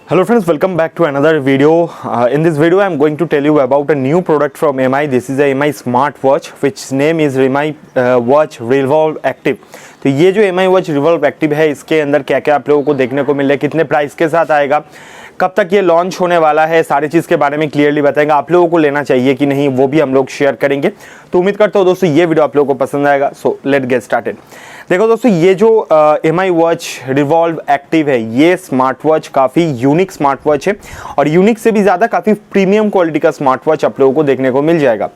Hello friends, welcome back to another video. In this video I am going to tell you about a new product from MI. This is a MI smartwatch which name is MI Watch Revolve Active. तो ये जो MI Watch Revolve Active है, इसके अंदर क्या क्या आप लोगों को देखने को मिल रहा है, कितने प्राइस के साथ आएगा, कब तक ये लॉन्च होने वाला है, सारी चीज़ के बारे में क्लियरली बताएंगे। आप लोगों को लेना चाहिए कि नहीं वो भी हम लोग शेयर करेंगे। तो उम्मीद करता हूँ दोस्तों ये वीडियो आप लोगों को पसंद आएगा। So let get started. देखो दोस्तों, ये जो MI वॉच रिवॉल्व एक्टिव है, ये स्मार्ट वॉच काफ़ी यूनिक स्मार्ट वॉच है और यूनिक से भी ज़्यादा काफ़ी प्रीमियम क्वालिटी का स्मार्ट वॉच आप लोगों को देखने को मिल जाएगा।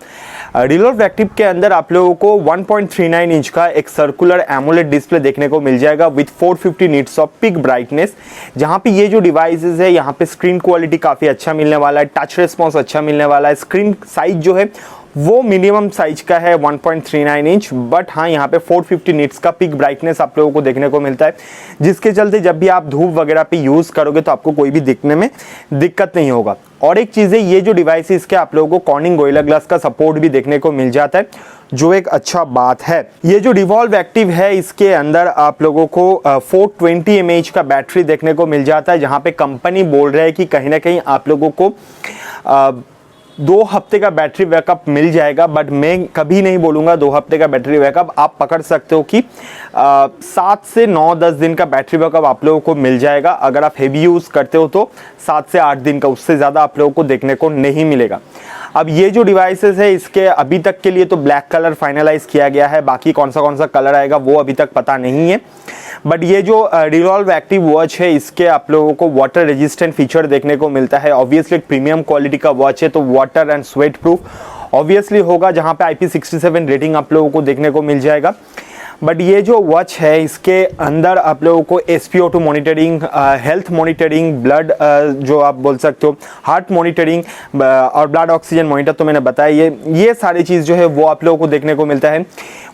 रिवॉल्व एक्टिव के अंदर आप लोगों को 1.39 इंच का एक सर्कुलर एमोलेड डिस्प्ले देखने को मिल जाएगा with 450 nits of pick brightness. जहाँ पे ये जो डिवाइसेस है, यहाँ पे स्क्रीन क्वालिटी काफ़ी अच्छा मिलने वाला है, टच रिस्पॉन्स अच्छा मिलने वाला है। स्क्रीन साइज जो है वो मिनिमम साइज का है 1.39 इंच, बट हाँ यहाँ पे 450 निट्स का पिक ब्राइटनेस आप लोगों को देखने को मिलता है, जिसके चलते जब भी आप धूप वगैरह पे यूज़ करोगे तो आपको कोई भी दिखने में दिक्कत नहीं होगा। और एक चीज़ है, ये जो डिवाइस है इसके आप लोगों को कॉर्निंग गोरिल्ला ग्लास का सपोर्ट भी देखने को मिल जाता है, जो एक अच्छा बात है। ये जो रिवॉल्व एक्टिव है, इसके अंदर आप लोगों को 420 mAh का बैटरी देखने को मिल जाता है, जहाँ पे कंपनी बोल रहा है कि कहीं ना कहीं आप लोगों को 2 हफ्ते का बैटरी बैकअप मिल जाएगा। बट मैं कभी नहीं बोलूँगा 2 हफ्ते का बैटरी बैकअप। आप पकड़ सकते हो कि 7 से 9-10 दिन का बैटरी बैकअप आप लोगों को मिल जाएगा। अगर आप हेवी यूज़ करते हो तो 7 से 8 दिन का, उससे ज़्यादा आप लोगों को देखने को नहीं मिलेगा। अब ये जो डिवाइसेस है, इसके अभी तक के लिए तो ब्लैक कलर फाइनलाइज किया गया है, बाकी कौन सा कलर आएगा वो अभी तक पता नहीं है। बट ये जो रिवॉल्व एक्टिव वॉच है, इसके आप लोगों को वाटर रेजिस्टेंट फीचर देखने को मिलता है। ऑब्वियसली एक प्रीमियम क्वालिटी का वॉच है तो water and sweat proof obviously होगा, जहाँ पे IP67 रेटिंग आप लोगों को देखने को मिल जाएगा। बट ये जो वॉच है, इसके अंदर आप लोगों को SpO2 monitoring, health monitoring, blood जो आप बोल सकते हो हार्ट मॉनिटरिंग और ब्लड ऑक्सीजन मॉनिटर तो मैंने बताया, ये सारी चीज़ जो है वो आप लोगों को देखने को मिलता है।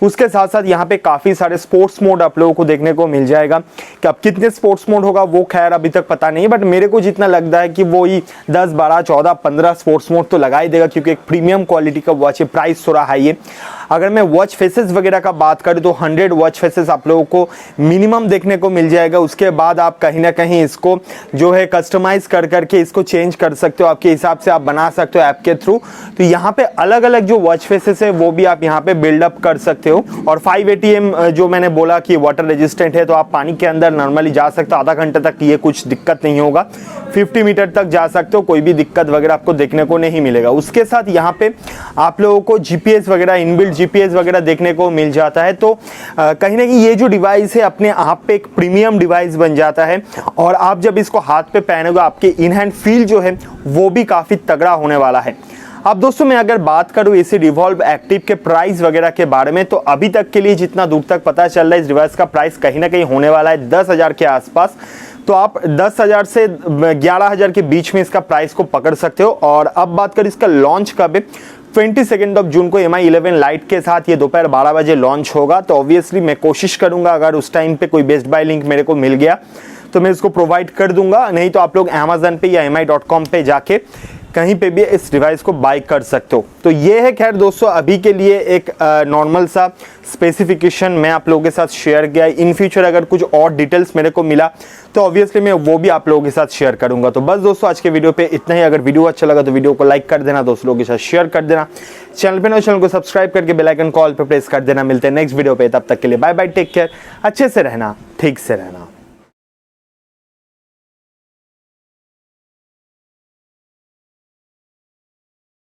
उसके साथ साथ यहाँ पे काफ़ी सारे स्पोर्ट्स मोड आप लोगों को देखने को मिल जाएगा। कि अब कितने स्पोर्ट्स मोड होगा वो खैर अभी तक पता नहीं है, बट मेरे को जितना लगता है कि वो ही 10, 12, 14, 15 स्पोर्ट्स मोड तो लगा ही देगा, क्योंकि एक प्रीमियम क्वालिटी का वॉच है, प्राइस थोड़ा हाई है। अगर मैं वॉच फेसेस वगैरह का बात करूँ तो 100 वॉच फेसेस आप लोगों को मिनिमम देखने को मिल जाएगा। उसके बाद आप कहीं ना कहीं इसको जो है कस्टमाइज कर करके इसको चेंज कर सकते हो, आपके हिसाब से आप बना सकते हो ऐप के थ्रू। तो यहाँ पे अलग अलग जो वॉच फेसेस है वो भी आप यहाँ पे बिल्डअप कर सकते हो। और 580 mAh जो मैंने बोला कि वाटर रेजिस्टेंट है, तो आप पानी के अंदर नॉर्मली जा सकते हो, आधा घंटे तक ये कुछ दिक्कत नहीं होगा। 50 मीटर तक जा सकते हो, कोई भी दिक्कत वगैरह आपको देखने को नहीं मिलेगा। उसके साथ यहाँ पे आप लोगों को GPS वगैरह, इनबिल्ट GPS वगैरह देखने को मिल जाता है। तो कहीं ना कहीं ये जो डिवाइस है अपने आप पे एक प्रीमियम डिवाइस बन जाता है, और आप जब इसको हाथ पे पहनोगे आपके इन हैंड फील जो है वो भी काफ़ी तगड़ा होने वाला है। अब दोस्तों मैं अगर बात करूं इसी रिवॉल्व एक्टिव के प्राइस वगैरह के बारे में, तो अभी तक के लिए जितना दूर तक पता चल रहा है, इस डिवाइस का प्राइस कहीं ना कहीं होने वाला है 10,000 के आसपास। तो आप 10,000 से 11,000 के बीच में इसका प्राइस को पकड़ सकते हो। और अब बात करें इसका लॉन्च कब है, 22 जून को MI 11 लाइट के साथ ये दोपहर 12 बजे लॉन्च होगा। तो ऑब्वियसली मैं कोशिश करूंगा, अगर उस टाइम पे कोई बेस्ट बाय लिंक मेरे को मिल गया तो मैं इसको प्रोवाइड कर दूंगा, नहीं तो आप लोग Amazon पे या mi.com पे जाके कहीं पे भी इस डिवाइस को बाय कर सकते हो। तो ये है खैर दोस्तों अभी के लिए एक नॉर्मल सा स्पेसिफिकेशन मैं आप लोगों के साथ शेयर किया। इन फ्यूचर अगर कुछ और डिटेल्स मेरे को मिला तो ऑब्वियसली मैं वो भी आप लोगों के साथ शेयर करूंगा। तो बस दोस्तों आज के वीडियो पे इतना ही। अगर वीडियो अच्छा लगा तो वीडियो को लाइक कर देना, दोस्तों लोगों के साथ शेयर कर देना, चैनल पे नए चैनल को सब्सक्राइब करके बेल आइकन कॉल पे प्रेस कर देना। मिलते हैं नेक्स्ट वीडियो पे, तब तक के लिए बाय बाय, टेक केयर, अच्छे से रहना, ठीक से रहना।